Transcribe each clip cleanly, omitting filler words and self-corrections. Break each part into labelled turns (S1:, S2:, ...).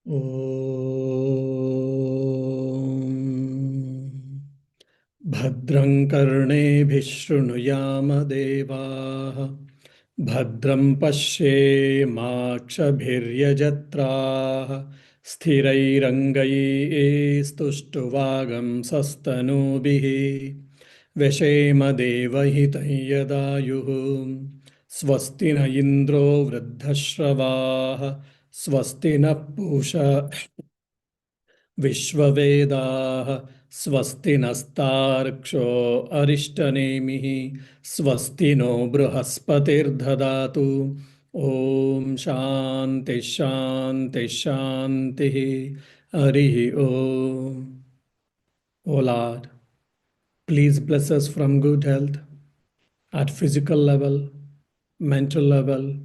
S1: ॐ भद्रं कर्णेभिः शृणुयाम देवाः भद्रं पश्येमाक्षभिर्यजत्राः स्थिरैरङ्गैस्तुष्टुवागंसस्तनूभिः व्यशेम देवहितं यदायुः स्वस्ति न इन्द्रो वृद्धश्रवाः स्वस्ति नः पूषा विश्ववेदाः स्वस्ति नस्तार्क्ष्यो अरिष्टनेमिः स्वस्ति नो बृहस्पतिर्ददातु ॐ शान्ति शान्ति शान्तिः हरिः ॐ. O Lord, please bless us from good health at physical level, mental level,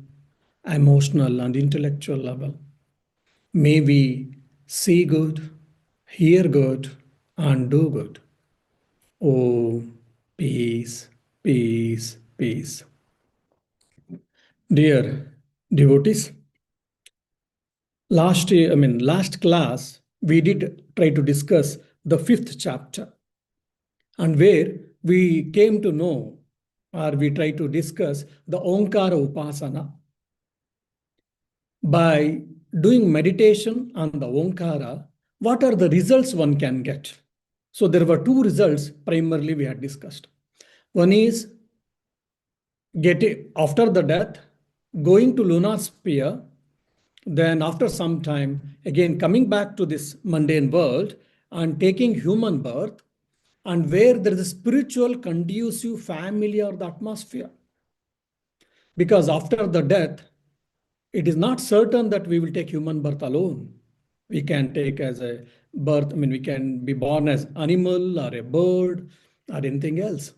S1: emotional and intellectual level. May we see good, hear good, and do good. Oh, peace, peace, peace. Dear devotees, last class, we did try to discuss the 5th chapter, and where we came to know, or we try to discuss the Omkara Upasana. By doing meditation on the Omkara, what are the results one can get? So there were two results primarily we had discussed. One is getting after the death, going to lunar sphere, then after some time, again coming back to this mundane world and taking human birth, and where there is a spiritual, conducive, familiar the atmosphere. Because after the death, it is not certain that we will take human birth alone. We can take as a birth, we can be born as animal or a bird or anything else.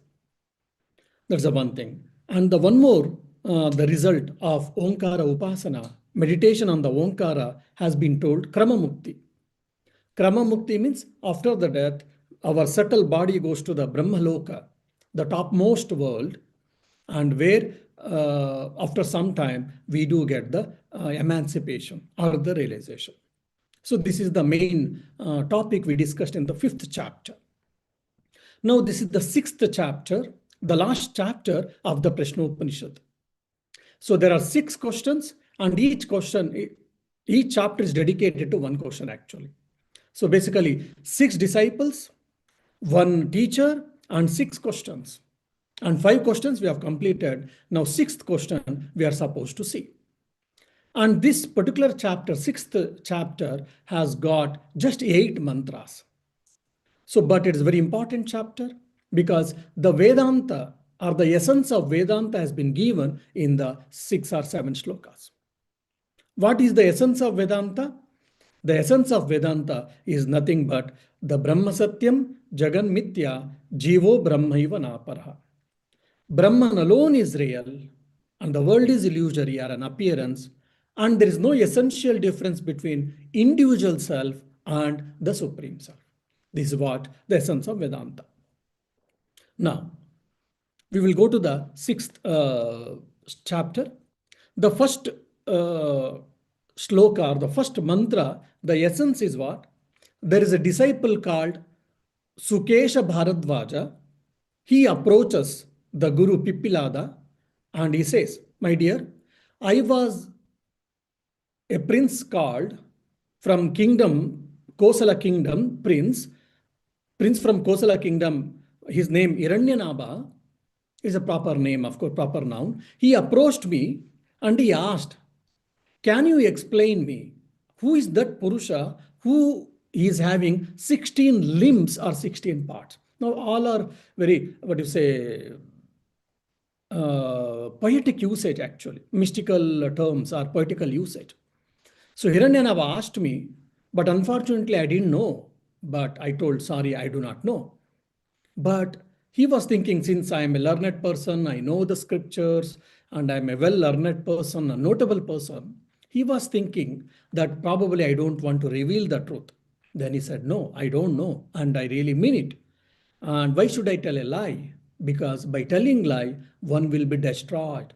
S1: That's the one thing. And the one more, the result of Omkara Upasana, meditation on the Omkara has been told Krama Mukti. Krama Mukti means after the death, our subtle body goes to the Brahmaloka, the topmost world, and where after some time we do get the emancipation or the realization. So this is the main topic we discussed in the 5th chapter. Now this is the 6th chapter, the last chapter of the Prashna Upanishad. So there are 6 questions, and each chapter is dedicated to one question actually. So basically 6 disciples, 1 teacher, and 6 questions. And 5 questions we have completed. Now 6th question we are supposed to see. And this particular chapter, 6th chapter, has got just 8 mantras. So, but it is a very important chapter because the Vedanta or the essence of Vedanta has been given in the 6 or 7 shlokas. What is the essence of Vedanta? The essence of Vedanta is nothing but the Brahma Satyam, Jagan Mithya, Jivo Brahmaiva Naparaha. Brahman alone is real, and the world is illusory or an appearance, and there is no essential difference between individual self and the Supreme Self. This is what the essence of Vedanta. Now, we will go to the 6th chapter. The first shloka, or the first mantra, the essence is what? There is a disciple called Sukesha Bharadvaja. He approaches the Guru Pipilada and he says, my dear, I was a prince called from kingdom, Kosala kingdom, prince from Kosala kingdom, his name Hiranyanaba is a proper name, of course, proper noun. He approached me and he asked, can you explain me who is that Purusha who is having 16 limbs or 16 parts? Now all are very, poetic usage actually. Mystical terms or poetical usage. So Hiranyanava asked me, but unfortunately I didn't know. But I told, sorry, I do not know. But he was thinking, since I am a learned person, I know the scriptures, and I'm a well-learned person, a notable person, he was thinking that probably I don't want to reveal the truth. Then he said, no, I don't know, and I really mean it. And why should I tell a lie? Because by telling lie, one will be destroyed.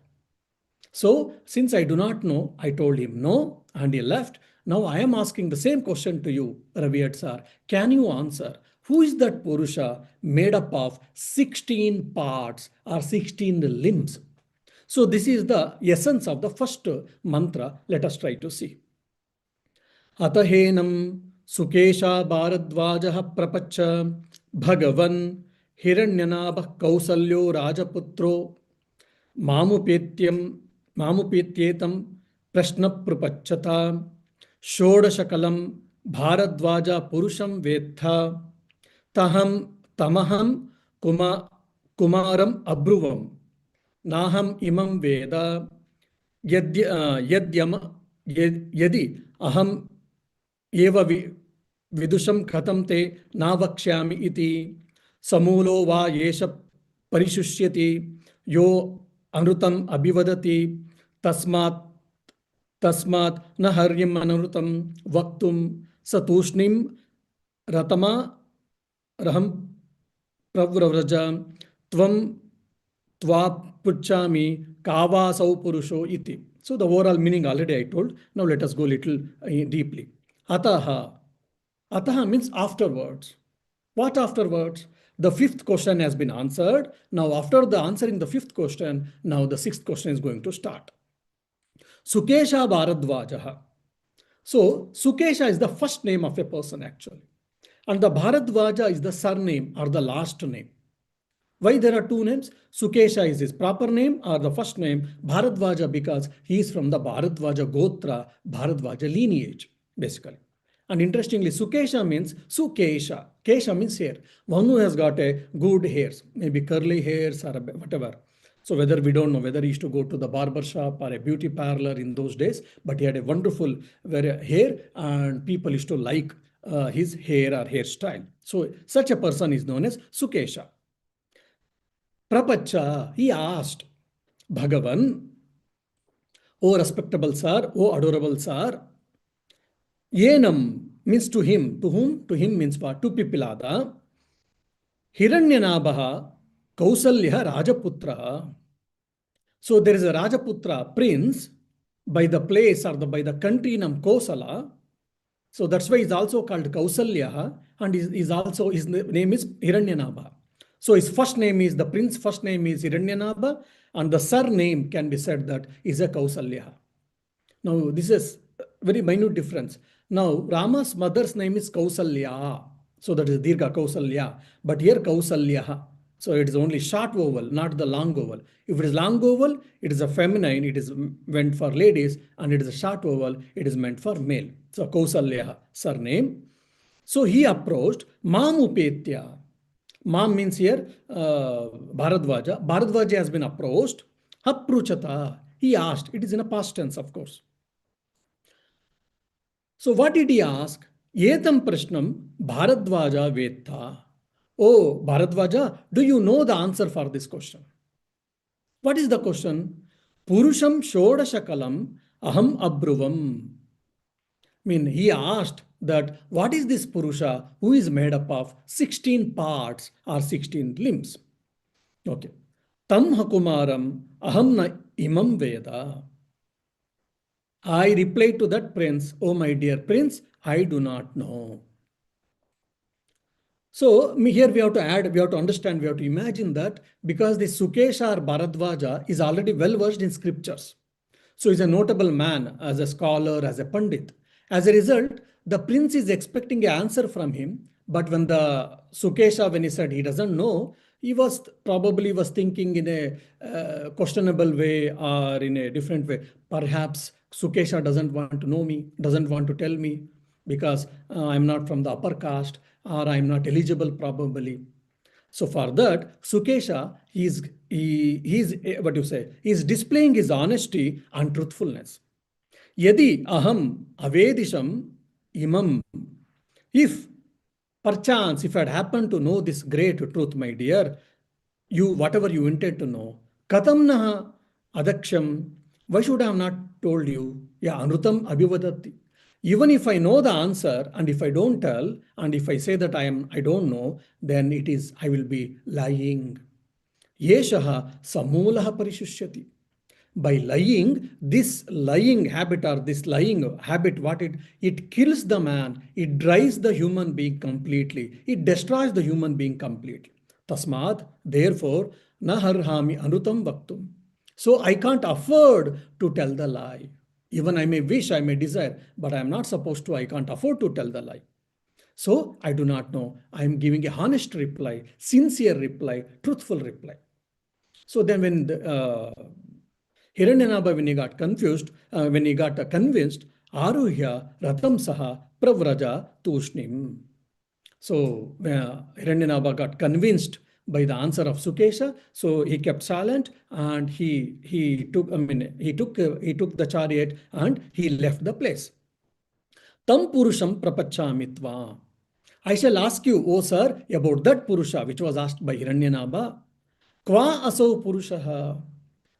S1: So since I do not know, I told him no, and he left. Now I am asking the same question to you, Raviat sir. Can you answer? Who is that Purusha made up of 16 parts or 16 limbs? So this is the essence of the first mantra. Let us try to see. अतहेनं Sukesha भारद्वाजः प्रपच्छ भगवन् हिरण्यनाभः कौसल्यो राजपुत्रो मामुपेत्यं मामुपेत्येतं प्रश्नप्रपच्छता षोडशकलं भारद्वाज पुरुषं वेत्थ तहं तमहं कुमा कुमारम् अब्रुवम् नाहम् इमं वेद यद्य यद्यम यदि अहम् एव विदुषं कथं ते न वक्ष्यामि इति समूलो वा येष परिशुष्यति यो अनृतम् अभिवदति तस्मात् तस्मात् न हर्यम् अनृतं वक्तुं स तूष्णीं रतमा रहं प्रव्रव्रज त्वं त्वा पृच्छामि कावासौ पुरुषो इति. So the overall meaning already I told. Now let us go little deeply. Ataha. Ataha means afterwards. What afterwards? The fifth question has been answered. Now after the answering the fifth question, now the sixth question is going to start. Sukesha Bharadvajaha. So Sukesha is the first name of a person actually. And the Bharadvaja is the surname or the last name. Why there are two names? Sukesha is his proper name or the first name, Bharadvaja because he is from the Bharadvaja Gotra, Bharadvaja lineage, basically. And interestingly, Sukesha means Sukesha. Kesha means hair. One who has got a good hairs, maybe curly hairs or whatever. So whether we don't know whether he used to go to the barber shop or a beauty parlor in those days, but he had a wonderful hair and people used to like his hair or hairstyle. So such a person is known as Sukesha. Prapacha, he asked, Bhagavan, O respectable sir, O adorable sir, Yenam means to him. To whom? To him means what? To Pipilada. Hiranyanabaha Kausalya Rajaputra. So there is a Rajaputra prince by the place or by the country named Kosala. So that's why he's also called Kausalya and his name is Hiranyanabha. So his first name is, the prince's first name is Hiranyanabha and the surname can be said that is a Kausalya. Now this is very minute difference. Now Rama's mother's name is Kausalya. So that is Dirgha Kausalya. But here Kausalya. So it is only short vowel, not the long vowel. If it is long vowel, it is a feminine, it is meant for ladies, and it is a short vowel, it is meant for male. So Kausalya, surname. So he approached Mamupetya. Mam means here Bharadvaja. Bharadvaja has been approached. Apruchata. He asked. It is in a past tense, of course. So what did he ask? Yetam Prashnam Bharadvaja Vetta. Oh, Bharadvaja, do you know the answer for this question? What is the question? Purusham Shodashakalam Aham Abruvam. He asked that what is this Purusha who is made up of 16 parts or 16 limbs? Okay. Tam Hakumaram Aham na imam Veda. I replied to that prince, oh my dear prince, I do not know. So here we have to add, we have to understand, we have to imagine that because the Sukesha or Bharadvaja is already well versed in scriptures. So he's a notable man as a scholar, as a Pandit. As a result, the prince is expecting an answer from him. But when the Sukesha, when he said he doesn't know, he was probably thinking in a questionable way or in a different way. Perhaps Sukesha doesn't want to know me, doesn't want to tell me because I'm not from the upper caste or I'm not eligible probably. So for that, Sukesha, he's displaying his honesty and truthfulness. Yadi aham avedisham imam. If perchance, if I had happened to know this great truth, my dear, you, whatever you intend to know, katam naha adaksham, why should I have not told you? Ya anrutam abhivadati. Even if I know the answer and if I don't tell and if I say that I don't know, then I will be lying. Yeshaha samulaha parishusyati. By lying, this lying habit or this lying habit, what it kills the man, it dries the human being completely, it destroys the human being completely. Tasmad, therefore, na harhami anutam vaktum. So I can't afford to tell the lie. Even I may wish, I may desire, but I am not supposed to, I can't afford to tell the lie. So I do not know. I am giving a honest reply, sincere reply, truthful reply. So then when Hiranyanaba, when he got confused, when he got convinced, Aruhya Ratam Saha Pravraja Tushnim. So Hiranyanaba got convinced by the answer of Sukesha, so he kept silent and he took he took the chariot and he left the place. Tam Purusham Prapachamitva. I shall ask you, O sir, about that Purusha which was asked by Hiranyanaba. Kva aso Purushaha?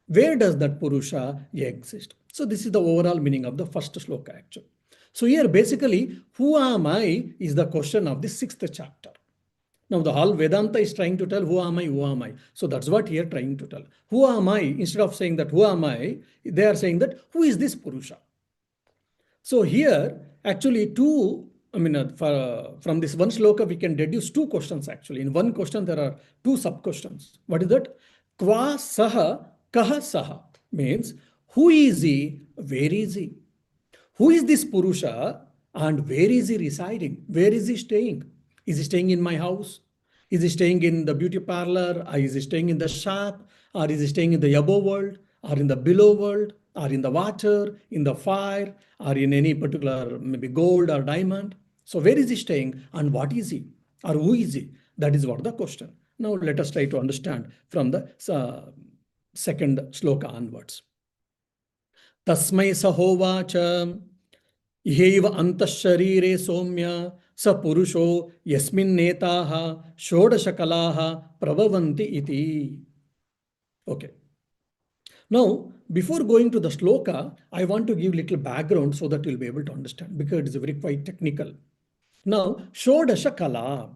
S1: Where does that Purusha exist? So this is the overall meaning of the first shloka actually. So here basically, who am I is the question of the sixth chapter. Now the whole Vedanta is trying to tell who am I, who am I. So that's what here trying to tell. Who am I? Instead of saying that who am I, they are saying that who is this Purusha? So here, actually, from this one shloka, we can deduce two questions actually. In one question, there are two sub questions. What is that? Kva saha kaha saha means who is he, where is he? Who is this Purusha and where is he residing? Where is he staying? Is he staying in my house? Is he staying in the beauty parlor? Or is he staying in the shop? Or is he staying in the above world? Or in the below world? Or in the water? In the fire? Or in any particular maybe gold or diamond? So where is he staying and what is he? Or who is he? That is what the question. Now let us try to understand from the second shloka onwards. Tasmai sahovacha इहैव अंतःशरीरे सौम्य स पुरुषो यस्मिन्नेताः षोडशकलाः प्रभवन्ति इति. Okay. Now, before going to the shloka, I want to give little background so that you'll be able to understand because it is very quite technical. Now, Shodasha Kala.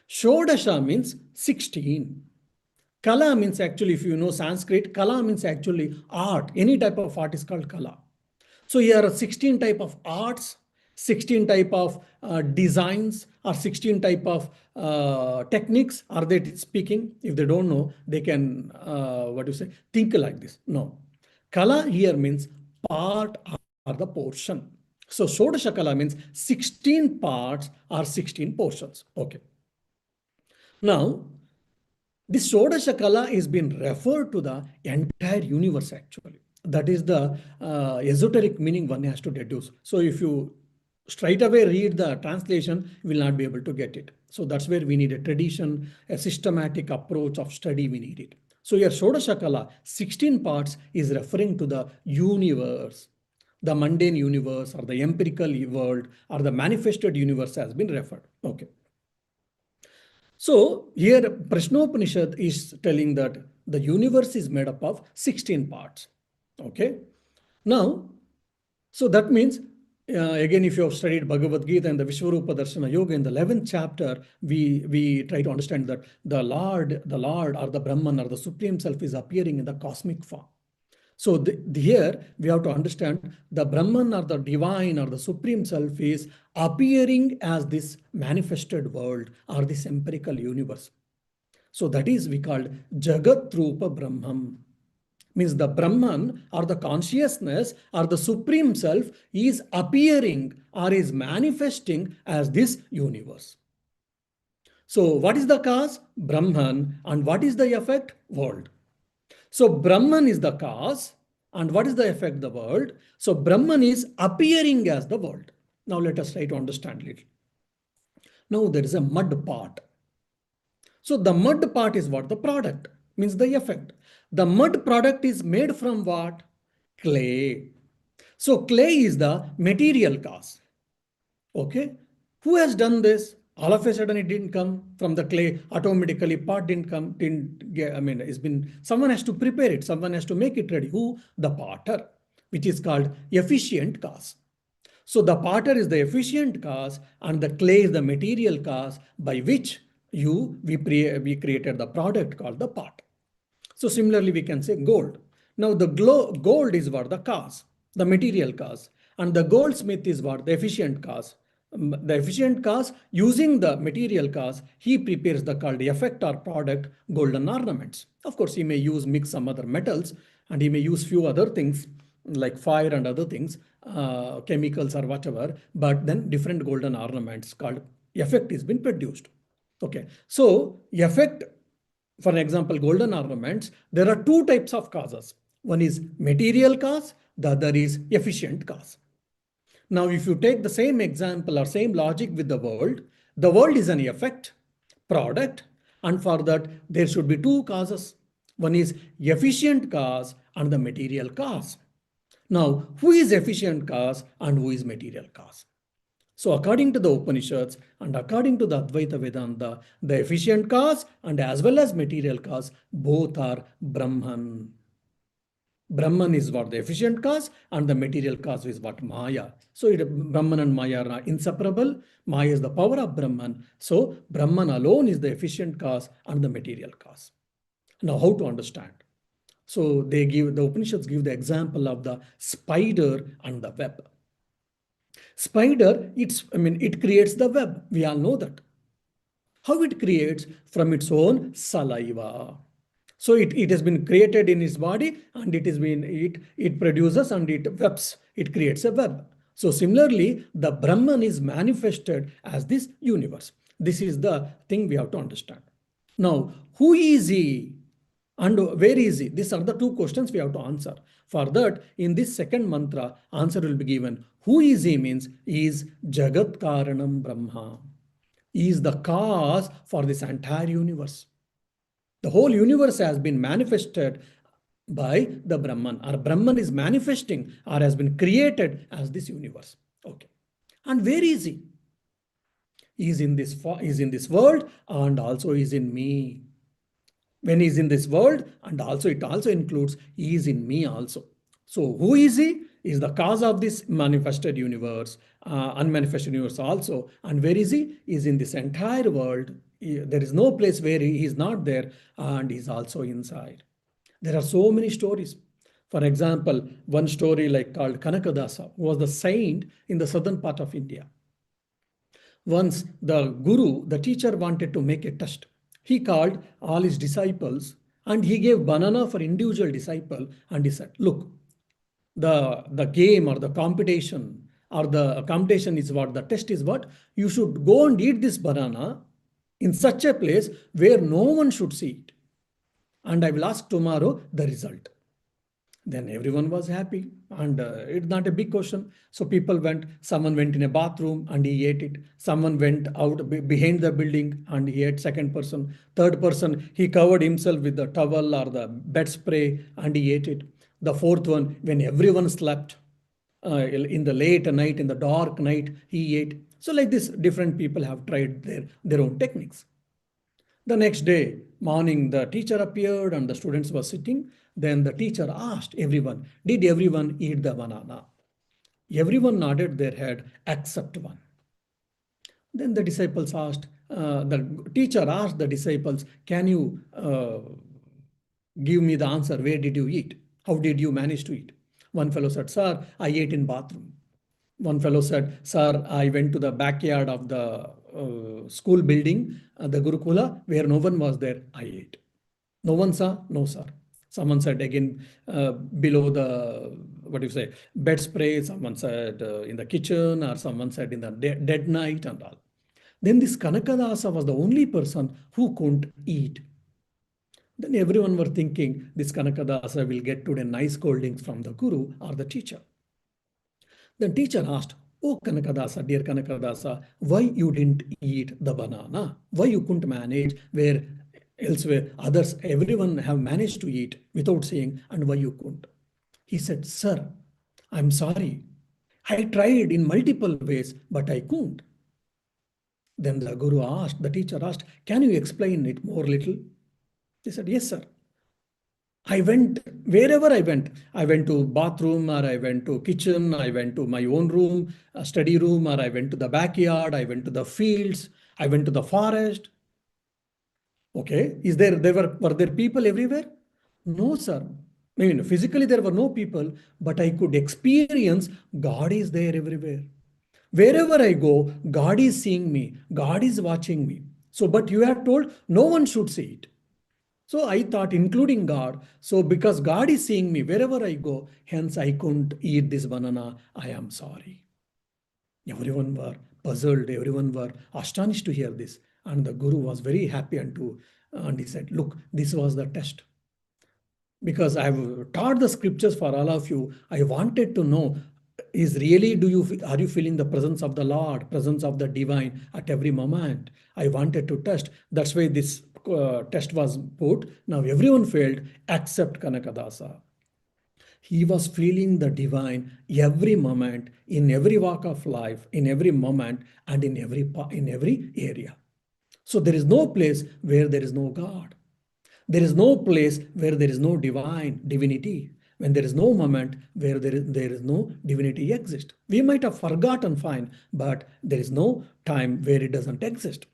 S1: Shodasha means 16. Kala means actually, if you know Sanskrit, Kala means actually art. Any type of art is called Kala. So here are 16 type of arts, 16 type of designs, or 16 type of techniques. Are they speaking? If they don't know, they can, think like this. No. Kala here means part or the portion. So Shodasha Kala means 16 parts or 16 portions. Okay. Now, this Shodasha Kala is being referred to the entire universe actually. That is the esoteric meaning one has to deduce. So if you straight away read the translation, you will not be able to get it. So that's where we need a tradition, a systematic approach of study we need it. So here Shodasha Kala, 16 parts is referring to the universe. The mundane universe or the empirical world or the manifested universe has been referred. Okay. So here Prashnopanishad is telling that the universe is made up of 16 parts. Okay. Now, so that means, again, if you have studied Bhagavad Gita and the Vishwarupa Darshana Yoga in the 11th chapter, we try to understand that the Lord or the Brahman or the Supreme Self is appearing in the cosmic form. So here we have to understand the Brahman or the divine or the Supreme Self is appearing as this manifested world or this empirical universe. So that is we called Jagat Rupa Brahman. Means the Brahman or the consciousness or the Supreme Self is appearing or is manifesting as this universe. So what is the cause? Brahman. And what is the effect? World. So Brahman is the cause. And what is the effect? The world. So Brahman is appearing as the world. Now let us try to understand a little. Now there is a mud part. So the mud part is what? The product. Means the effect. The mud product is made from what? Clay. So clay is the material cause. Okay. Who has done this? All of a sudden it didn't come from the clay automatically. Part didn't come. It's been, someone has to prepare it. Someone has to make it ready. Who? The potter, which is called efficient cause. So the potter is the efficient cause and the clay is the material cause by which we created the product called the pot. So similarly, we can say gold. Now the gold is what? The cause, the material cause. And the goldsmith is what? The efficient cause. The efficient cause, using the material cause, he prepares the called effect or product, golden ornaments. Of course, he may use mix some other metals, and he may use few other things like fire and other things, chemicals or whatever, but then different golden ornaments called effect is been produced. Okay, so effect, for example, golden ornaments, there are two types of causes. One is material cause, the other is efficient cause. Now, if you take the same example or same logic with the world is an effect, product, and for that there should be two causes. One is efficient cause and the material cause. Now, who is efficient cause and who is material cause? So, according to the Upanishads and according to the Advaita Vedanta, the efficient cause and as well as material cause, both are Brahman. Brahman is what? The efficient cause, and the material cause is what? Maya. So Brahman and Maya are inseparable. Maya is the power of Brahman. So Brahman alone is the efficient cause and the material cause. Now, how to understand? So the Upanishads give the example of the spider and the web. Spider, it creates the web. We all know that. How it creates? From its own saliva. So it has been created in his body, and it produces and it webs. It creates a web. So similarly, the Brahman is manifested as this universe. This is the thing we have to understand. Now, who is he and where is he? These are the two questions we have to answer. For that, in this second mantra, answer will be given. Who is he means he is Jagat Karanam Brahma. He is the cause for this entire universe. The whole universe has been manifested by the Brahman, or Brahman is manifesting or has been created as this universe. Okay. And where is he? He is in this world, and also is in me. When he is in this world, and also it also includes he is in me also. So who is he? Is the cause of this manifested universe, unmanifested universe also. And where is he? He is in this entire world. There is no place where he is not there, and he is also inside. There are so many stories. For example, one story like called Kanakadasa, who was the saint in the southern part of India. Once the guru, the teacher, wanted to make a test. He called all his disciples and he gave banana for individual disciple, and he said, look, the game or the competition is what? The test is what? You should go and eat this banana in such a place where no one should see it. And I will ask tomorrow the result. Then everyone was happy, and it's not a big question. So someone went in a bathroom and he ate it. Someone went out behind the building and he ate. Second person, third person, he covered himself with the towel or the bed spray and he ate it. The fourth one, when everyone slept in the late night, in the dark night, he ate. So like this, different people have tried their own techniques. The next day, morning, the teacher appeared and the students were sitting. Then the teacher asked everyone, did everyone eat the banana? Everyone nodded their head except one. Then the disciples the teacher asked the disciples, can you give me the answer? Where did you eat? How did you manage to eat? One fellow said, sir, I ate in bathroom. One fellow said, sir, I went to the backyard of the school building, the Gurukula, where no one was there. I ate. No one saw? No, sir. Someone said again below the, bed spray. Someone said in the kitchen, or someone said in the dead night and all. Then this Kanakadasa was the only person who couldn't eat. Then everyone were thinking this Kanakadasa will get today nice scoldings from the guru or the teacher. The teacher asked, oh Kanakadasa, dear Kanakadasa, why you didn't eat the banana? Why you couldn't manage where elsewhere others, everyone have managed to eat without saying, and why you couldn't? He said, sir, I'm sorry. I tried in multiple ways, but I couldn't. Then the teacher asked, can you explain it more little? He said, yes, sir. I went wherever I went. I went to bathroom, or I went to kitchen, I went to my own room, a study room, or I went to the backyard, I went to the fields, I went to the forest. Okay, were there people everywhere? No, sir. I mean, physically there were no people, but I could experience God is there everywhere. Wherever I go, God is seeing me, God is watching me. So, but you have told no one should see it. So I thought, including God. So because God is seeing me wherever I go, hence I couldn't eat this banana. I am sorry. Everyone were puzzled, everyone were astonished to hear this. And the Guru was very happy and he said, look, this was the test. Because I have taught the scriptures for all of you. I wanted to know, is really are you feeling the presence of the Lord, presence of the divine at every moment? I wanted to test. That's why this test was put. Now everyone failed except Kanakadasa. He was feeling the divine every moment, in every walk of life, in every moment, and in every area. So there is no place where there is no God. There is no place where there is no divinity. When there is no moment where there is no divinity exist. We might have forgotten, fine, but there is no time where it doesn't exist.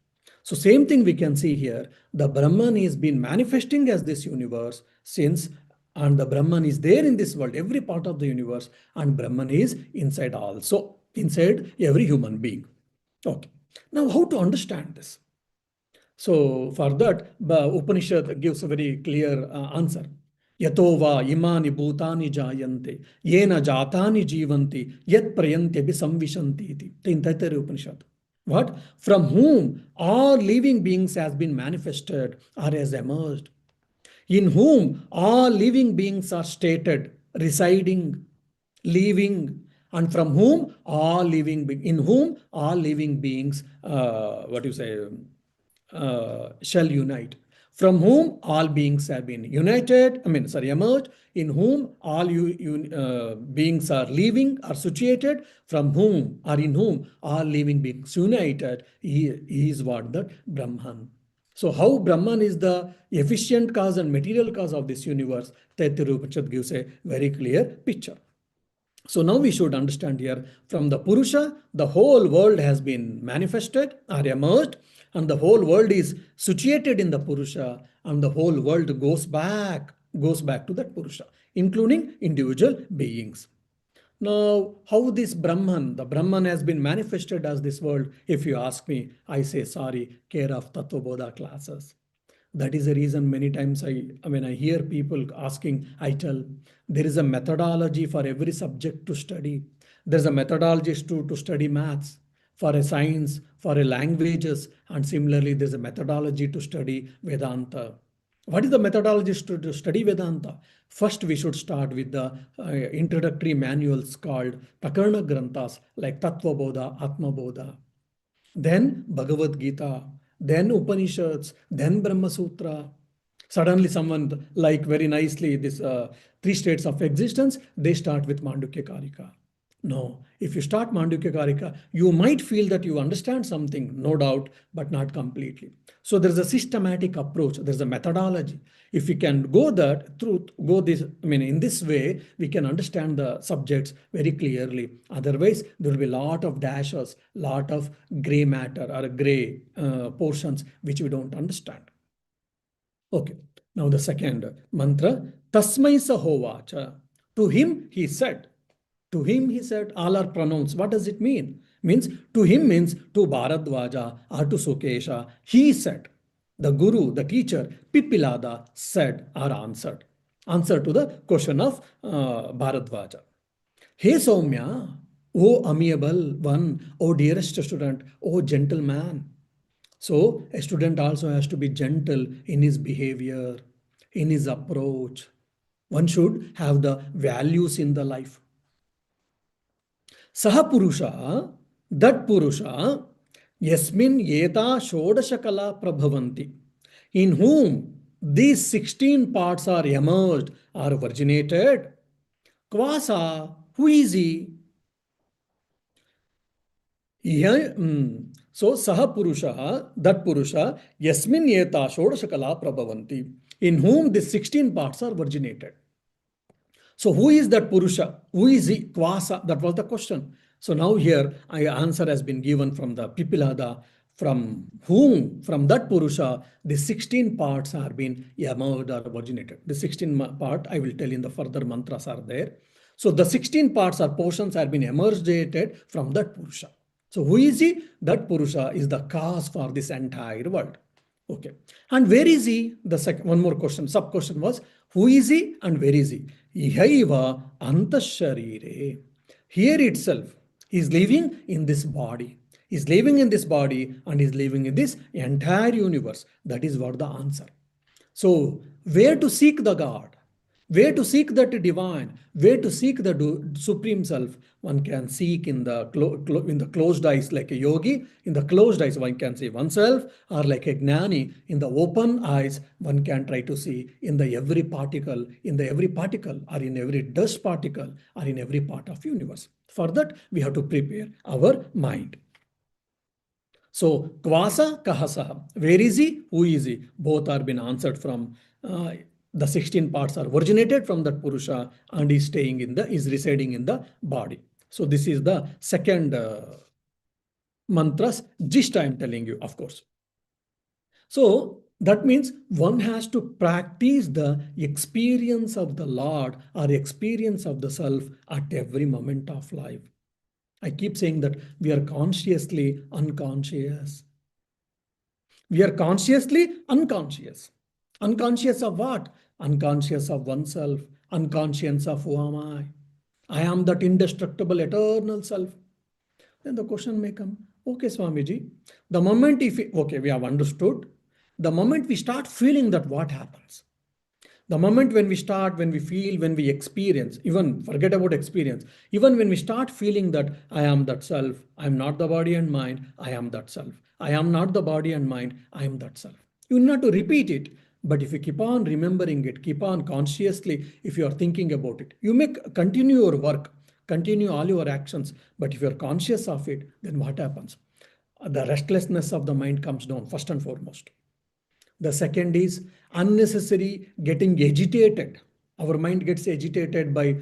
S1: So same thing we can see here. The Brahman is been manifesting as this universe since, and the Brahman is there in this world, every part of the universe, and Brahman is inside also, inside every human being. Okay. Now, how to understand this? So for that, the Upanishad gives a very clear answer. Yato va imani bhutani jayante, yena jatani jivanti, yat prayante abhi samvishanti iti. In Taittiriya Upanishad. What? From whom all living beings has been manifested or has emerged, in whom all living beings are stated, residing, living, and from whom all living, in whom all living beings, what do you say, shall unite. From whom all beings have been united, emerged, in whom all beings are living, are situated, from whom or in whom all living beings united, he is what? That Brahman. So how Brahman is the efficient cause and material cause of this universe, Taittiriya Upanishad gives a very clear picture. So now we should understand here, from the Purusha, the whole world has been manifested or emerged, and the whole world is situated in the Purusha, and the whole world goes back to that Purusha, including individual beings. Now, how this Brahman, the Brahman has been manifested as this world, if you ask me, I say sorry, care of Tattva Bodha classes. That is the reason many times when I hear people asking, I tell there is a methodology for every subject to study. There's a methodology to study maths, for a science, for a languages, and similarly there's a methodology to study Vedanta. What is the methodology to study Vedanta? First, we should start with the introductory manuals called Prakarana Granthas like Tattva Bodha, Atma Bodha, then Bhagavad Gita, then Upanishads, then Brahma Sutra. Suddenly, someone like very nicely this three states of existence, they start with Mandukya Karika. No, if you start Mandukya Karika, you might feel that you understand something, no doubt, but not completely. So there's a systematic approach, there's a methodology. If we can in this way, we can understand the subjects very clearly. Otherwise, there will be a lot of dashes, lot of gray matter or gray portions which we don't understand. Okay, now the second mantra, Tasmai Sahovacha. To him he said. To him he said, all are pronouns. What does it mean? Means to him means to Bharadwaja or to Sukesha. He said. The Guru, the teacher, Pipilada said or answered. Answer to the question of Bharadwaja. Hey Soumya, O amiable one, O dearest student, O gentleman. So a student also has to be gentle in his behavior, in his approach. One should have the values in the life. Saha Purusha, that Purusha, Yasmin Yeta Shodashakala Prabhavanti, in whom these 16 parts are emerged or originated. Kvasa, who is he? So Saha Purusha, that Purusha, Yasmin Yeta Shodashakala Prabhavanti, in whom these 16 parts are originated. So who is that Purusha? Who is he? Kvasa, that was the question. So now here, answer has been given from the Pipilada. from whom, from that Purusha, the 16 parts are being emerged or originated. The 16 part, I will tell in the further mantras are there. So the 16 parts or portions are being emerged from that Purusha. So who is he? That Purusha is the cause for this entire world. Okay. And where is he? The second, one more question, sub question was, who is he and where is he? Ihaiva antasharire. Here itself, he is living in this body. He is living in this body and is living in this entire universe. That is what the answer. So, where to seek the God? Where to seek that divine? Where to seek the supreme self? One can seek in the in the closed eyes like a yogi. In the closed eyes, one can see oneself, or like a gnani. In the open eyes, one can try to see in the every particle, or in every dust particle, or in every part of universe. For that, we have to prepare our mind. So, Kvasa Kahasaha. Where is he? Who is he? Both are been answered from the 16 parts are originated from that Purusha and is residing in the body. So, this is the second mantras, gist I am telling you, of course. So, that means one has to practice the experience of the Lord or experience of the self at every moment of life. I keep saying that we are consciously unconscious. We are consciously unconscious. Unconscious of what? Unconscious of oneself. Unconscious of who am I? I am that indestructible eternal self. Then the question may come, okay, Swamiji, the moment okay, we have understood, the moment we start feeling that, what happens? The moment when we start, when we feel, when we experience, even forget about experience, even when we start feeling that I am that self, I am not the body and mind, I am that self. I am not the body and mind, I am that self. You need not to repeat it, but if you keep on remembering it, keep on consciously, if you are thinking about it, you may continue your work, continue all your actions, but if you are conscious of it, then what happens? The restlessness of the mind comes down first and foremost. The second is unnecessary getting agitated. Our mind gets agitated by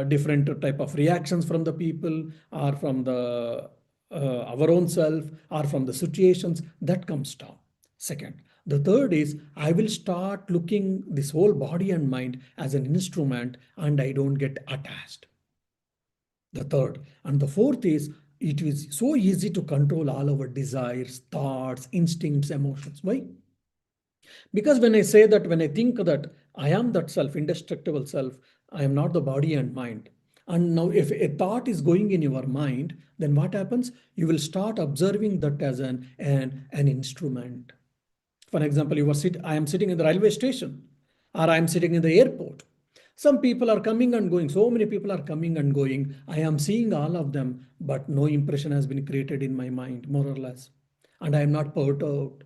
S1: different type of reactions from the people, or from the our own self, or from the situations. That comes down. Second. The third is I will start looking this whole body and mind as an instrument, and I don't get attached. The third. And the fourth is it is so easy to control all our desires, thoughts, instincts, emotions. Why? Because when I say that, when I think that I am that self, indestructible self, I am not the body and mind. And now, if a thought is going in your mind, then what happens? You will start observing that as an instrument. For example, I am sitting in the railway station, or I am sitting in the airport. Some people are coming and going. So many people are coming and going. I am seeing all of them, but no impression has been created in my mind, more or less. And I am not perturbed.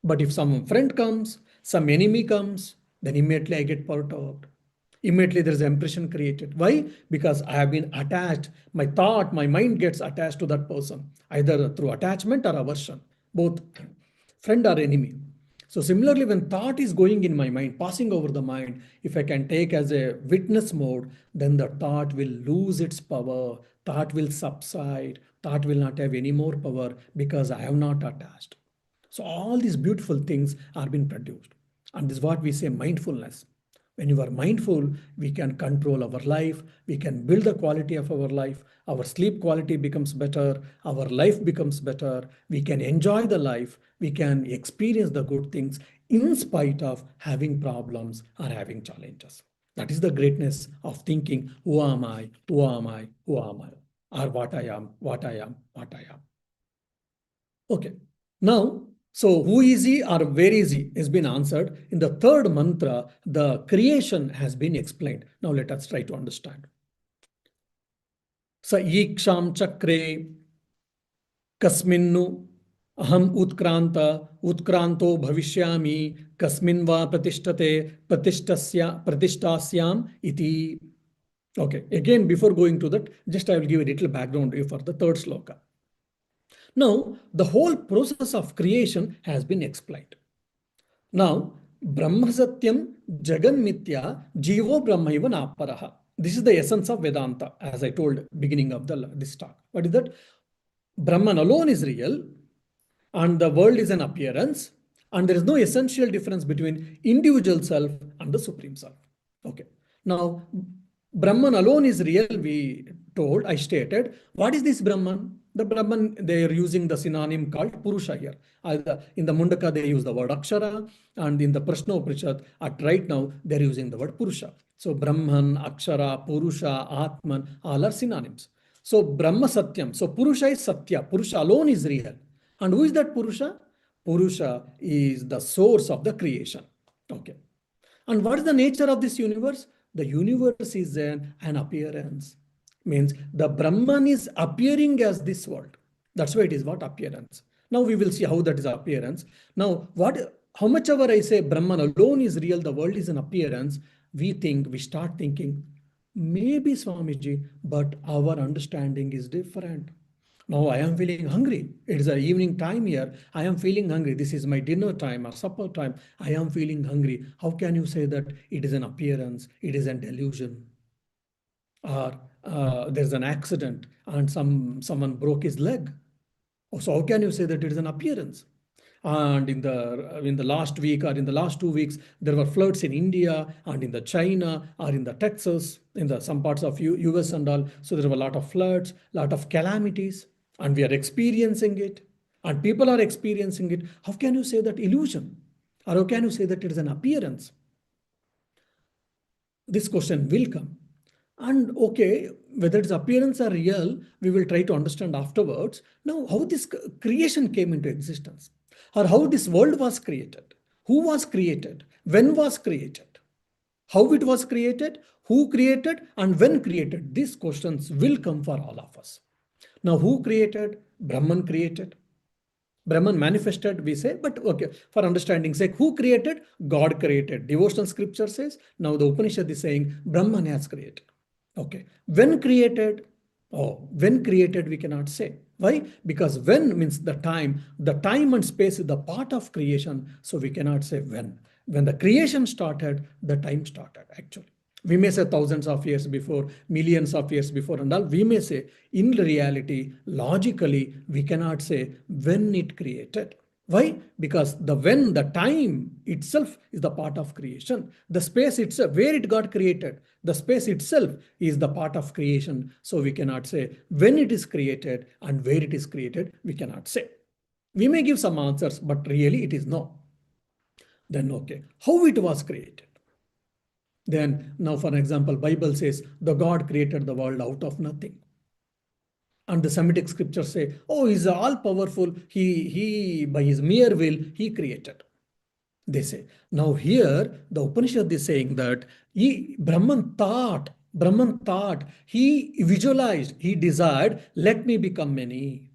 S1: But if some friend comes, some enemy comes, then immediately I get perturbed. Immediately there is an impression created. Why? Because I have been attached. My thought, my mind gets attached to that person, either through attachment or aversion, both friend or enemy. So similarly, when thought is going in my mind, passing over the mind, if I can take as a witness mode, then the thought will lose its power. Thought will subside. Thought will not have any more power because I am not attached. So all these beautiful things are being produced. And this is what we say mindfulness. When you are mindful, we can control our life, we can build the quality of our life, our sleep quality becomes better, our life becomes better, we can enjoy the life, we can experience the good things in spite of having problems or having challenges. That is the greatness of thinking, who am I, who am I, who am I, or what I am, what I am, what I am. Okay, now, so who is he or where is he has been answered. In the third mantra, the creation has been explained. Now let us try to understand. Sa iksham chakre kasminnu aham utkranto bhavishyami kasmin va pratishthasyam iti. Okay, again, before going to that, just I will give a little background for the third sloka. Now, the whole process of creation has been explained. Now, Brahma Satyam Jagan Mithya Jivo Brahmaiva Naparaha. This is the essence of Vedanta, as I told beginning of this talk. What is that? Brahman alone is real. and the world is an appearance, and there is no essential difference between individual self and the supreme self. Okay. Now, Brahman alone is real, we told, I stated. What is this Brahman? The Brahman, they are using the synonym called Purusha here. In the Mundaka, they use the word Akshara, and in the Prashna Upanishad, at right now, they're using the word Purusha. So, Brahman, Akshara, Purusha, Atman, all are synonyms. So, Brahma Satyam. So, Purusha is Satya. Purusha alone is real. And who is that Purusha? Purusha is the source of the creation. Okay. And what is the nature of this universe? The universe is an appearance. Means the Brahman is appearing as this world. That's why it is what appearance. Now we will see how that is appearance. Now, how much ever I say Brahman alone is real, the world is an appearance, we start thinking, maybe Swamiji, but our understanding is different. Now I am feeling hungry. It is an evening time here. I am feeling hungry. This is my dinner time or supper time. I am feeling hungry. How can you say that it is an appearance? It is an delusion. Or there's an accident and someone broke his leg. So how can you say that it is an appearance? And in the last week or in the last 2 weeks, there were floods in India and in the China or in the Texas, in the some parts of US and all. So there were a lot of floods, lot of calamities, and we are experiencing it, and people are experiencing it. How can you say that illusion? Or how can you say that it is an appearance? This question will come. And okay, whether its appearance or real, we will try to understand afterwards. Now, how this creation came into existence, or how this world was created, who was created, when was created, how it was created, who created, and when created. These questions will come for all of us. Now, who created? Brahman created. Brahman manifested, we say, but okay, for understanding sake, who created? God created. Devotional scripture says, now the Upanishad is saying Brahman has created. Okay. When created? Oh, when created, we cannot say. Why? Because when means the time. The time and space is the part of creation, so we cannot say when. When the creation started, the time started, actually. We may say thousands of years before, millions of years before, and all. We may say, in reality, logically, we cannot say when it created. Why? Because the time itself is the part of creation. The space itself, where it got created, the space itself is the part of creation. So we cannot say when it is created and where it is created, we cannot say. We may give some answers, but really it is no. Then okay, how it was created? Then now, for example, Bible says the God created the world out of nothing. And the Semitic scriptures say, oh, he's all powerful. He by his mere will, he created. They say. Now here, the Upanishad is saying that Brahman thought, he visualized, he desired, let me become many.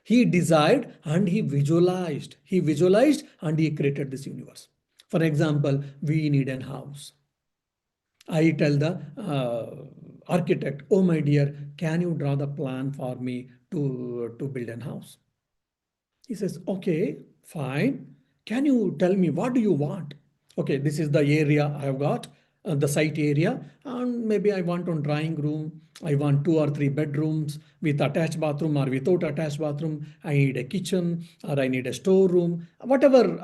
S1: He desired and he visualized. He visualized and he created this universe. For example, we need a house. I tell the architect, oh my dear, can you draw the plan for me to build a house? He says, okay, fine. Can you tell me what do you want? Okay, this is the area I have got, the site area, and maybe I want one drawing room. I want 2 or 3 bedrooms with attached bathroom or without attached bathroom. I need a kitchen or I need a storeroom. Whatever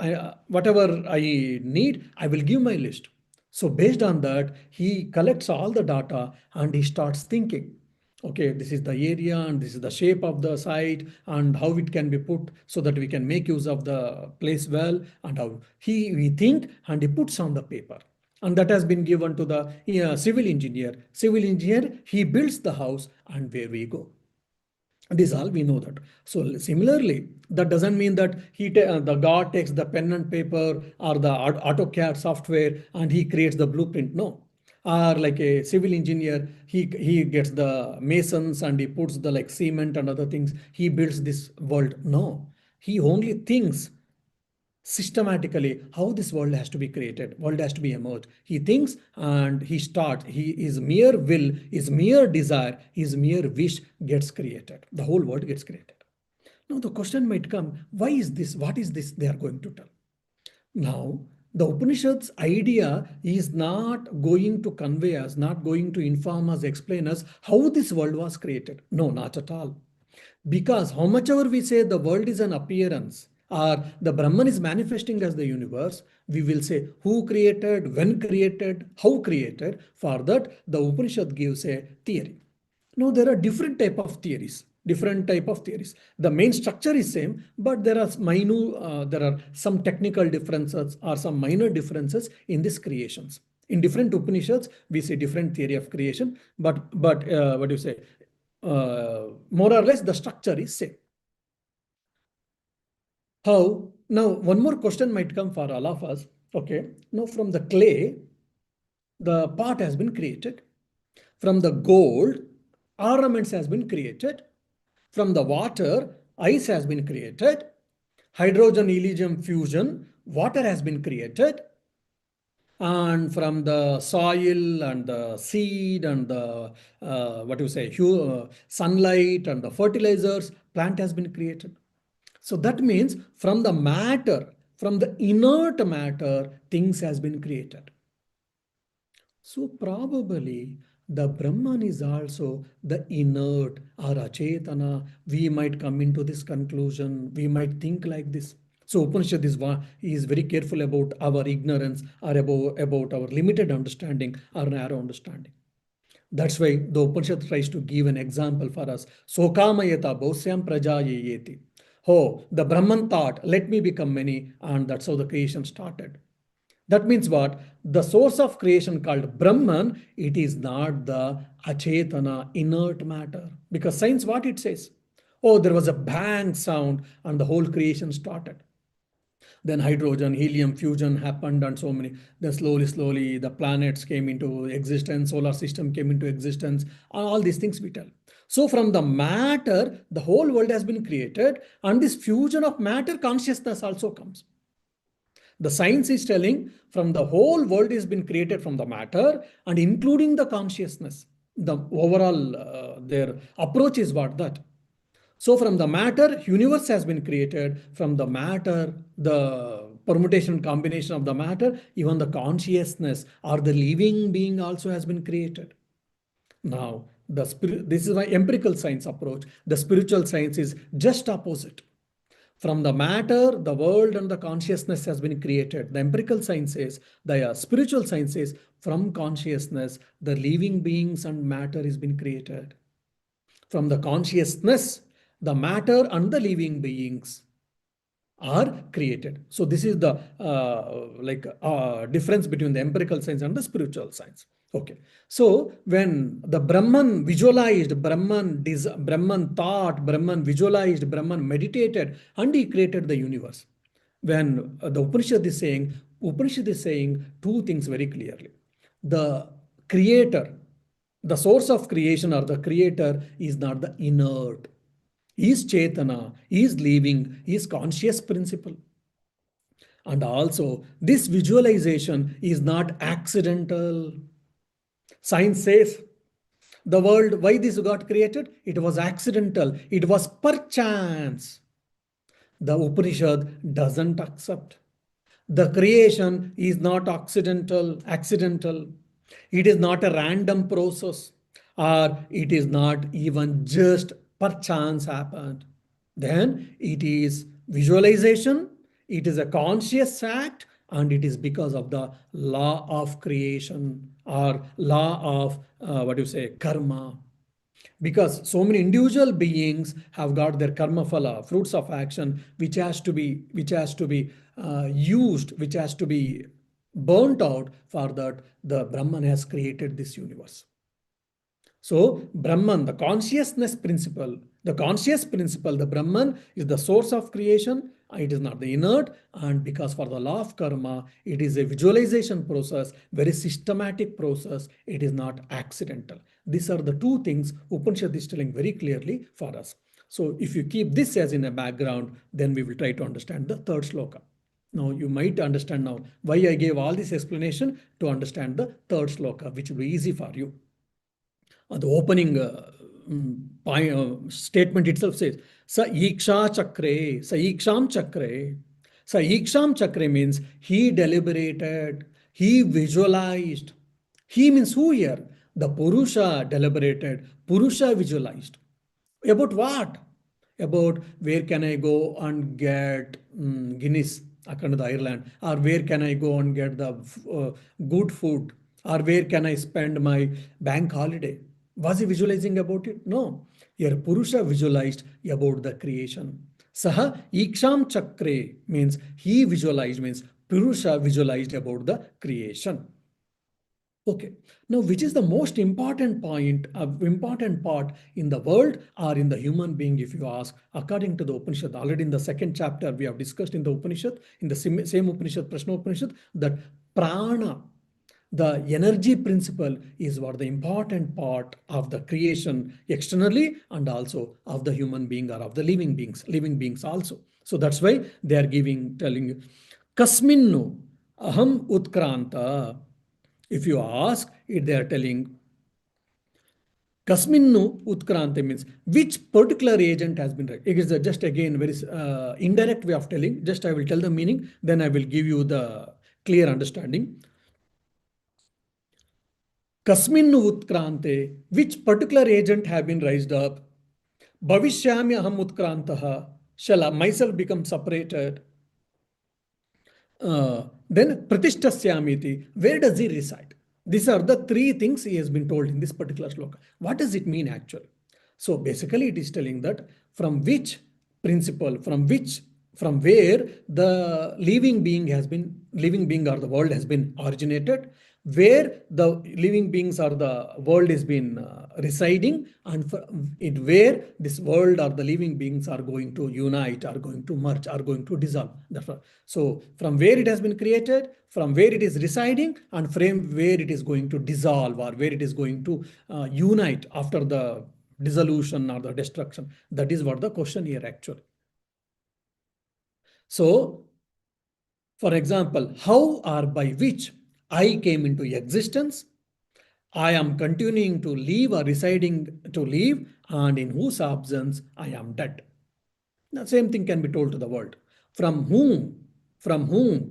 S1: I need, I will give my list. So based on that, he collects all the data and he starts thinking, okay, this is the area and this is the shape of the site and how it can be put so that we can make use of the place well, and how we think and he puts on the paper. And that has been given to the civil engineer. Civil engineer, he builds the house, and where we go. This all we know that. So similarly, that doesn't mean that the God takes the pen and paper or the AutoCAD software and he creates the blueprint. No. Or like a civil engineer, he gets the masons and he puts the like cement and other things. He builds this world. No. He only thinks systematically how this world has to be created, world has to be emerged. He thinks and he starts. His mere will, his mere desire, his mere wish gets created. The whole world gets created. Now the question might come, why is this? What is this they are going to tell? Now, the Upanishad's idea is not going to convey us, not going to inform us, explain us how this world was created. No, not at all. Because how much ever we say the world is an appearance or the Brahman is manifesting as the universe, we will say who created, when created, how created. For that, the Upanishad gives a theory. Now there are different type of theories. Different type of theories. The main structure is same, but there are some technical differences or some minor differences in these creations. In different Upanishads, we see different theory of creation, but what do you say? More or less, the structure is same. How? Now, one more question might come for all of us. Okay. Now, from the clay, the pot has been created. From the gold, ornaments has been created. From the water, ice has been created. Hydrogen helium fusion, water has been created. And from the soil and the seed and the sunlight and the fertilizers, plant has been created. So that means from the matter, from the inert matter, things has been created. So probably the Brahman is also the inert or achetana. We might come into this conclusion. We might think like this. So Upanishad is very careful about our ignorance or about our limited understanding or narrow understanding. That's why the Upanishad tries to give an example for us. Sokamayata bhosyam prajayeti. Oh, the Brahman thought, let me become many, and that's how the creation started. That means what? The source of creation called Brahman, it is not the achetana, inert matter. Because science, what it says? Oh, there was a bang sound and the whole creation started. Then hydrogen, helium fusion happened and so many. Then slowly, the planets came into existence, solar system came into existence, all these things we tell. So from the matter, the whole world has been created, and this fusion of matter consciousness also comes. The science is telling from the whole world has been created from the matter and including the consciousness. The overall their approach is what that. So from the matter, universe has been created. From the matter, the permutation combination of the matter, even the consciousness or the living being also has been created. Now, this is my empirical science approach. The spiritual science is just opposite. From the matter, the world and the consciousness has been created. The empirical science says, the spiritual science says, from consciousness, the living beings and matter has been created. From the consciousness, the matter and the living beings are created. So this is the difference between the empirical science and the spiritual science. Okay. So when the Brahman visualized, Brahman thought, Brahman visualized, Brahman meditated, and he created the universe. When the Upanishad is saying two things very clearly. The creator, the source of creation or the creator is not the inert. He is Chetana, he is living, he is conscious principle. And also, this visualization is not accidental. Science says the world, why this got created? It was accidental. It was perchance. The Upanishad doesn't accept. The creation is not accidental. It is not a random process, or it is not even just perchance happened. Then it is visualization, it is a conscious act, and it is because of the law of creation or law of karma. Because so many individual beings have got their karma phala, fruits of action, which has to be used, which has to be burnt out. For that, the Brahman has created this universe. So Brahman, the consciousness principle, the conscious principle, the Brahman is the source of creation. It is not the inert, and because for the law of karma, it is a visualization process, very systematic process. It is not accidental. These are the two things Upanishad is telling very clearly for us. So if you keep this as in a background, then we will try to understand the third sloka. Now you might understand now why I gave all this explanation to understand the third sloka, which will be easy for you. The opening statement itself says, Sa Iksha Chakre, Sa Iksham Chakre. Sa Iksham Chakre means he deliberated, he visualized. He means who here? The Purusha deliberated, Purusha visualized. About what? about where can I go and get Guinness, the Ireland, or where can I go and get the good food, or where can I spend my bank holiday. Was he visualizing about it? No. Here Purusha visualized about the creation. Saha Iksham Chakre means he visualized, means Purusha visualized about the creation. Okay. Now, which is the most important point, important part in the world or in the human being, if you ask, according to the Upanishad? Already in the second chapter, we have discussed in the Upanishad, in the same Upanishad, Prashna Upanishad, that prana, the energy principle, is what the important part of the creation externally and also of the human being or of the living beings also. So that's why they are telling you, Kasminnu aham utkranta. If you ask, they are telling Kasminnu Utkrante means which particular agent has been right. It is just again very indirect way of telling. Just I will tell the meaning, then I will give you the clear understanding. Kasminnu Utkrante, which particular agent have been raised up? Bhavishyami aham Utkrantaha, shall I myself become separated? Then Pratishtasyamiti, where does he reside? These are the three things he has been told in this particular sloka. What does it mean actually? So basically it is telling that from which principle, from where the living being or the world has been originated, where the living beings or the world has been residing, and where this world or the living beings are going to unite, are going to merge, are going to dissolve. So from where it has been created, from where it is residing, and from where it is going to dissolve, or where it is going to unite after the dissolution or the destruction. That is what the question here actually. So, for example, how or by which I came into existence, I am continuing to live or residing to live, and in whose absence I am dead. The same thing can be told to the world. From whom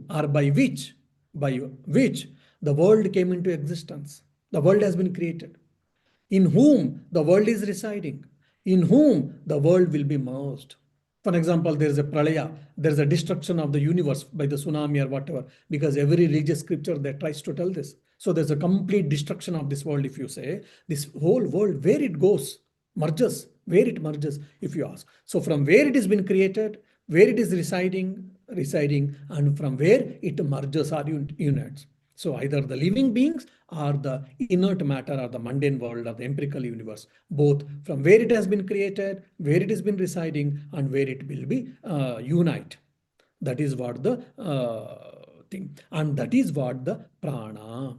S1: or by which the world came into existence. The world has been created. In whom the world is residing. In whom the world will be merged. For example, there is a pralaya, there is a destruction of the universe by the tsunami or whatever, because every religious scripture that tries to tell this. So there's a complete destruction of this world, if you say, this whole world, where it goes, merges, where it merges, if you ask. So from where it has been created, where it is residing, and from where it merges or unites. So either the living beings or the inert matter or the mundane world or the empirical universe, both from where it has been created, where it has been residing, and where it will be unite. That is what the thing, and that is what the prana.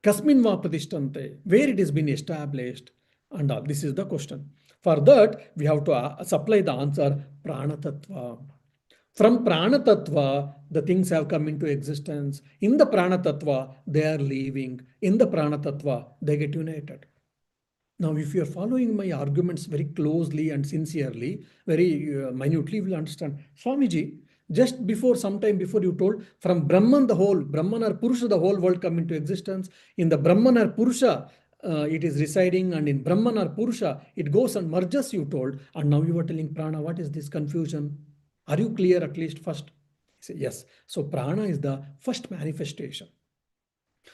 S1: Kasmin va pratishtante, where it has been established, and all. This is the question. For that, we have to supply the answer prana tattva. From prana tattva, the things have come into existence. In the prana tattva, they are living. In the prana tattva, they get united. Now, if you are following my arguments very closely and sincerely, very minutely, you will understand. Swamiji, just before, sometime before, you told from Brahman, Brahman or Purusha, the whole world come into existence. In the Brahman or Purusha, it is residing, and in Brahman or Purusha, it goes and merges, you told. And now you are telling prana. What is this confusion? Are you clear at least first? Say, yes. So prana is the first manifestation.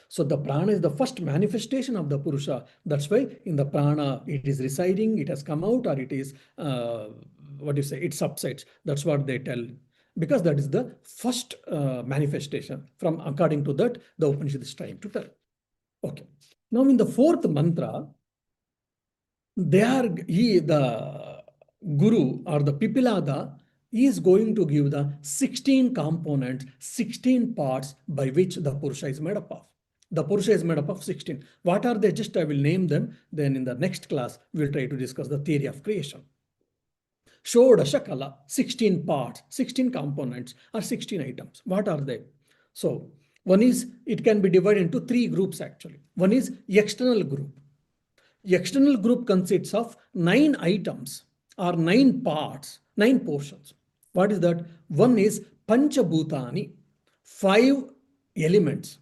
S1: So the prana is the first manifestation of the Purusha. That's why in the prana it is residing, it has come out, or it is, what do you say, it subsides. That's what they tell. Because that is the first manifestation. From according to that, the Upanishad is trying to tell. Okay. Now in the fourth mantra, the Guru or the Pipilada is going to give the 16 components, 16 parts by which the Purusha is made up of. The Purusha is made up of 16. What are they? Just I will name them. Then in the next class, we will try to discuss the theory of creation. Shodasha Kala, 16 parts, 16 components, or 16 items. What are they? So, one is, it can be divided into three groups actually. One is external group. External group consists of 9 items or 9 parts, 9 portions. What is that? One is Panchabhutani, 5 elements.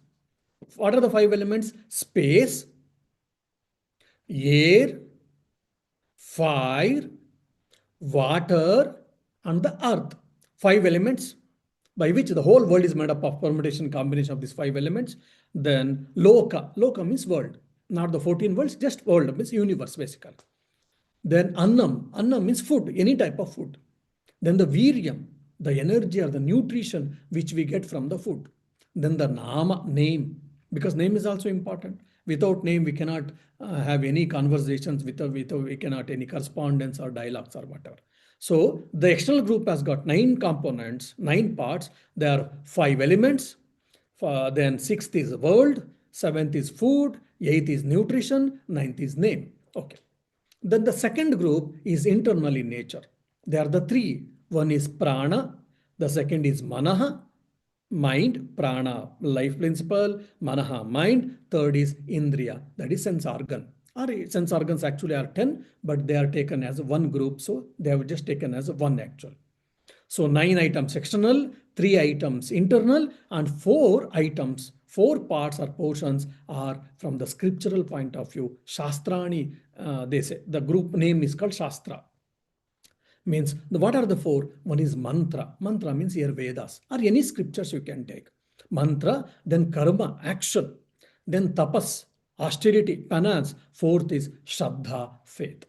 S1: What are the 5 elements? Space, air, fire, water, and the earth. Five elements by which the whole world is made up of permutation combination of these five elements. Then loka. Loka means world, not the 14 worlds, just world means universe basically. Then annam. Annam means food, any type of food. Then the viryam, the energy or the nutrition which we get from the food. Then the nama, name, because name is also important. Without name, we cannot have any conversations, without we cannot any correspondence or dialogues or whatever. So the external group has got 9 components, 9 parts. There are 5 elements. Then sixth is world, seventh is food, eighth is nutrition, ninth is name. Okay. Then the second group is internal in nature. There are the three. One is prana, the second is manaha, mind, prana, life principle, manaha, mind. Third is indriya, that is sense organ. Or sense organs actually are 10, but they are taken as one group, so they have just taken as one actual. So 9 items external, 3 items internal, and 4 items, 4 parts or portions are from the scriptural point of view. Shastrani, they say. The group name is called Shastra. Means what are the 4? One is mantra. Mantra means your Vedas or any scriptures you can take. Mantra, then karma, action, then tapas, austerity, penance. Fourth is Shraddha, faith.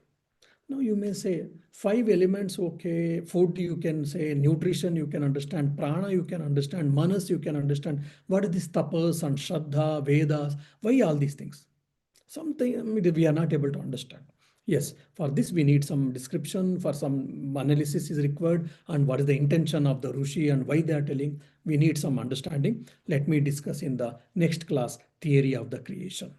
S1: Now you may say 5 elements, okay, food you can say, nutrition you can understand, prana you can understand, manas you can understand. What is this tapas and shraddha, Vedas? Why all these things? Something we are not able to understand. Yes, for this we need some description, for some analysis is required, and what is the intention of the Rishi and why they are telling. We need some understanding. Let me discuss in the next class theory of the creation.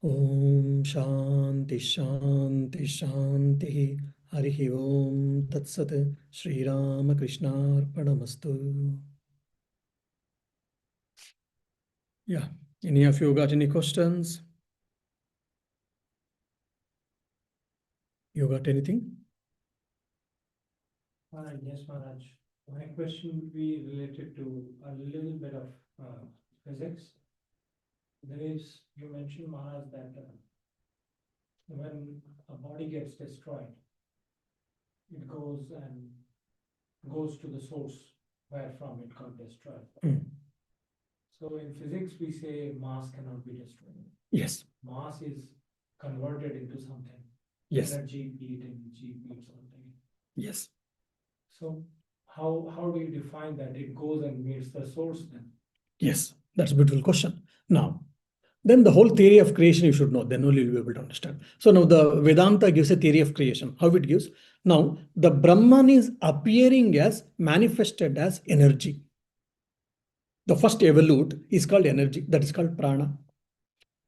S1: Om Shanti Shanti Shanti. Harihi Om Tat Sat. Shri Rama Krishna Arpanamastu. Yeah. Any of you got any questions? You got anything?
S2: Yes, Maharaj. My question would be related to a little bit of physics. You mentioned, Maharaj, that when a body gets destroyed, it goes to the source where from it got destroyed. So in physics, we say mass cannot be destroyed.
S1: Yes.
S2: Mass is converted into something.
S1: Yes.
S2: Energy, be it energy, be it something.
S1: Yes.
S2: So how do you define that it goes and meets the source then?
S1: Yes, that's a beautiful question. Now, then the whole theory of creation you should know, then only you'll be able to understand. So now the Vedanta gives a theory of creation. How it gives? Now, the Brahman is appearing as manifested as energy. The first evolute is called energy, that is called prana.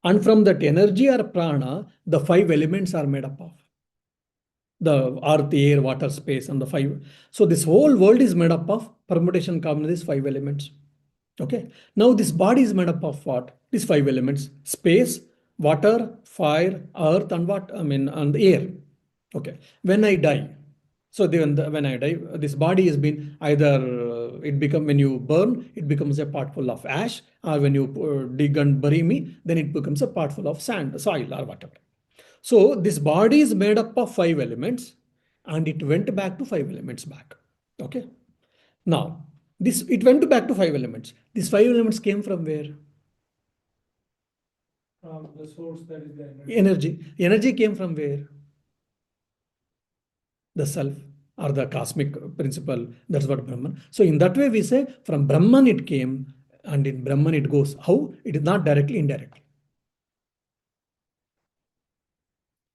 S1: And from that energy or prana, the 5 elements are made up of. The earth, air, water, space, and the 5. So this whole world is made up of permutation combination of these 5 elements. Okay. Now this body is made up of what? These 5 elements: space, water, fire, earth, and and air. Okay. When I die, so when I die, this body has been either when you burn, it becomes a part full of ash, or when you dig and bury me, then it becomes a part full of sand, soil, or whatever. So this body is made up of 5 elements, and it went back to 5 elements back. Okay. Now, it went back to 5 elements. These 5 elements came from where?
S2: From the source, that is the energy.
S1: Energy came from where? The self or the cosmic principle. That's what Brahman. So in that way we say from Brahman it came, and in Brahman it goes. How? It is not directly, indirectly.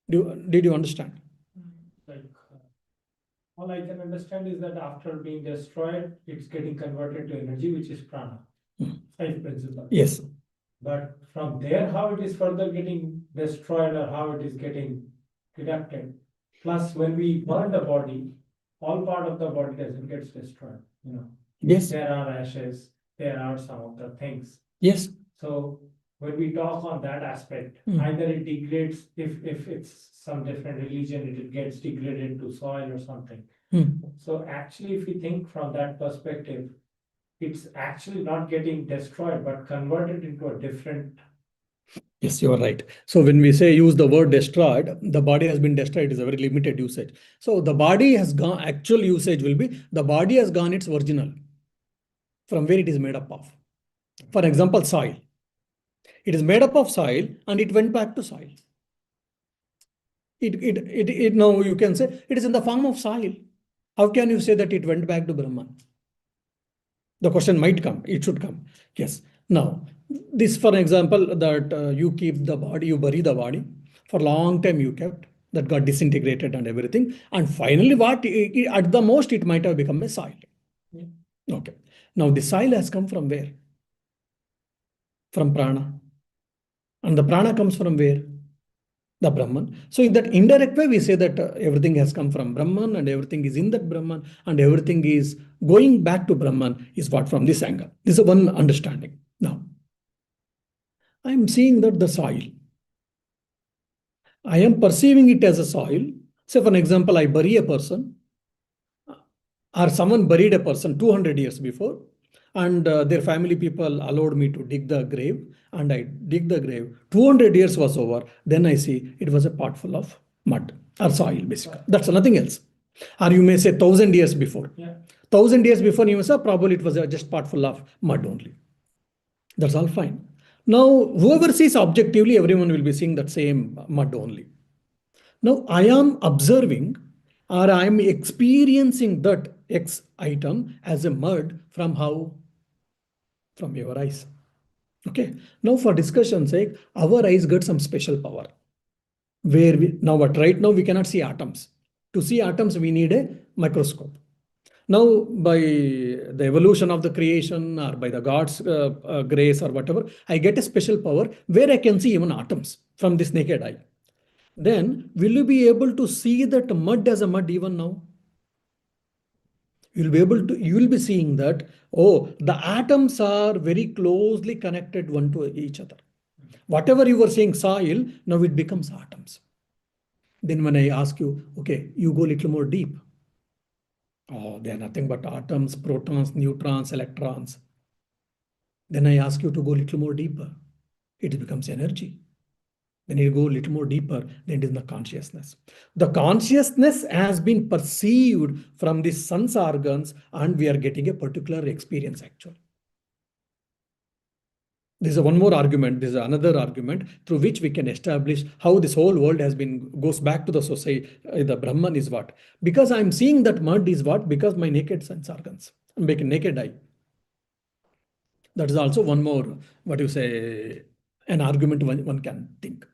S1: Did you understand?
S2: Like all I can understand is that after being destroyed, it's getting converted to energy, which is prana. Life principle.
S1: Yes.
S2: But from there, how it is further getting destroyed or how it is getting deducted. Plus, when we burn the body, all part of the body doesn't get destroyed.
S1: Yes.
S2: There are ashes, there are some of the things.
S1: Yes.
S2: So when we talk on that aspect, either it degrades, if it's some different religion, it gets degraded to soil or something. So actually, if we think from that perspective, it's actually not getting destroyed, but converted into a different
S1: Yes, you are right. So when we say use the word destroyed, the body has been destroyed is a very limited usage. So the body has gone, actual usage will be the body has gone its original, from where it is made up of. For example, soil. It is made up of soil and it went back to soil. It now you can say it is in the form of soil. How can you say that it went back to Brahman? The question might come, it should come. Yes. Now, this for example, that you keep the body, you bury the body for a long time you kept, that got disintegrated and everything. And finally, at the most, it might have become a soil. Yeah. Okay. Now, the soil has come from where? From prana. And the prana comes from where? The Brahman. So in that indirect way, we say that everything has come from Brahman and everything is in that Brahman and everything is going back to Brahman is what from this angle. This is one understanding. Now, I am seeing that the soil, I am perceiving it as a soil. Say for an example, I bury a person or someone buried a person 200 years before and their family people allowed me to dig the grave and I dig the grave. 200 years was over. Then I see it was a pot full of mud or soil basically. That's nothing else. Or you may say 1,000 years before. Yeah. 1,000 years before you may say probably it was just pot full of mud only. That's all fine. Now, whoever sees objectively, everyone will be seeing that same mud only. Now, I am observing or I am experiencing that X item as a mud from how? From your eyes. Okay. Now, for discussion sake, our eyes got some special power. Where we now, but right now we cannot see atoms. To see atoms, we need a microscope. Now, by the evolution of the creation or by the God's grace or whatever, I get a special power where I can see even atoms from this naked eye. Then, will you be able to see that mud as a mud even now? You'll be able to, you will be seeing that, oh, the atoms are very closely connected one to each other. Whatever you were saying soil, now it becomes atoms. Then when I ask you, okay, you go a little more deep. Oh, they are nothing but atoms, protons, neutrons, electrons. Then I ask you to go a little more deeper. It becomes energy. Then you go a little more deeper, then it is the consciousness. The consciousness has been perceived from the sense organs, and we are getting a particular experience actually. This is one more argument. This is another argument through which we can establish how this whole world has been goes back to the society. The Brahman is what? Because I'm seeing that mud is what? Because my naked sense organs, making naked eye. That is also one more, what you say, an argument one can think.